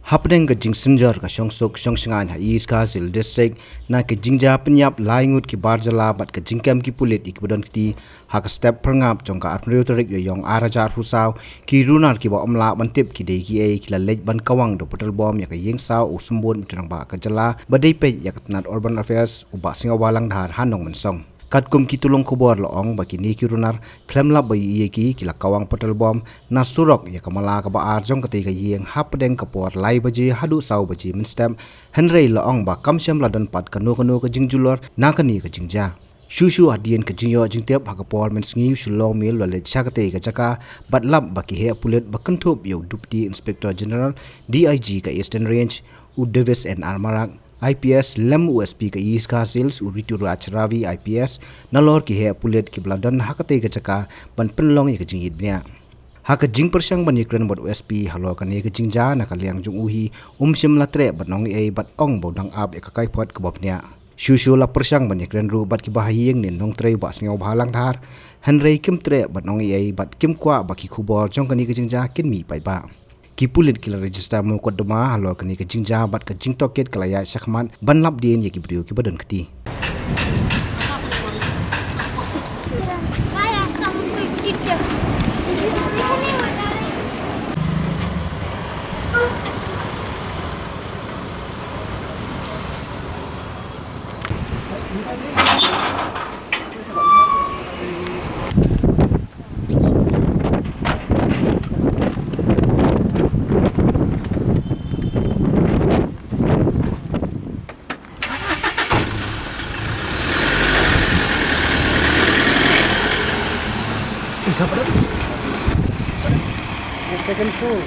hapdeng ke jing senjar ka syongsuk syongsangan ha East Kazil district na ke jingja penyap laingut ki barjala bat ke jingkem ki pulit ikbudon kiti ha ka step Phyrngap jongka atmriotorik yong arajar husau ki runar ki ba omla bantip ki dei ki ki la lej ban Kawang do Petrol bom ya ka yeng sau usumbun mitrang ba ka jala badai pe ya ka tanat urban affairs uba singawalang dhar ha Nongmensong kat kum ki tulung kubor loong baki ni ki runar klem lab bai ye ki la Kawang Petrol bom na surok ya kamala ka ba arjong ka ka yeng hapdeng ka por lai baji hadu sau baji min stem henrei loong ba kamsyam ladan pat kanu ka jingjulor na ka ni ka jingja Shushu adien ke jingyo jingtep ha ka por men sngi Shillong Mail wale chakate ka chaka bat lab baki he pulit bakantup yo Deputy Inspector General DIG ka Eastern Range u Davis and Armarak IPS lem USP ka East Kazils uritu Rachravi IPS nalor ki he pulit ki bladan hakate ka chaka ban penlong ka jingid nya haka jing persyang ban yekren bot USP halo kan ye ka jingja na ka liang jung uhi sim latre bat nong e bat ong bodang ab e ka kai pot ka bopnya shushu la persyang ban yekren ru bat ki bahayeng nin nong trei ba sngaw balang thar henrei kim tre bat nong e bat kim kwa ba ki khubol jong kan ye ka jingja kin mi pai ba kipulit kila register mu kodma halor kani ka jingja bat ka jingtoket kalaya shakhman banlap din ye ki brio ki badon kati second floor.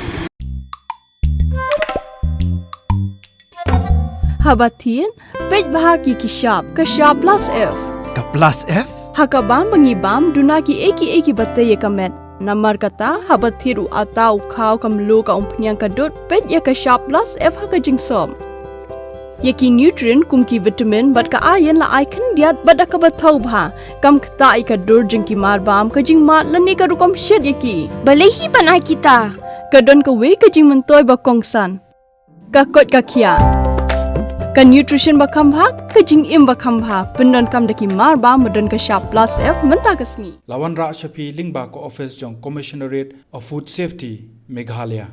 Habatin, pej bahagi ki sharp plus F. ka plus F Hakabam bangi bam duna ki eki batte ye kamet. Namar kata habathiru atau khau kamlu ka umpnyang kadut pej ya ka sharp plus F haka jingsom. Yaki nutrient kum ki vitamin bat ka iron la icon diat bat ka bathau bha kam khta I ka dur jing ki mar bam ka jing mat lani ka rukom shed yaki balehi banai kita ka don ka we ka jing mentoy ba kongsan ka kot ka khia ka nutrition ba kham bha ka jing im ba kham bha pendon kam daki mar bam modon ka sharp plus F menta ka sngi lawan ra shapi lingba ko office jong commissionerate of food safety Meghalaya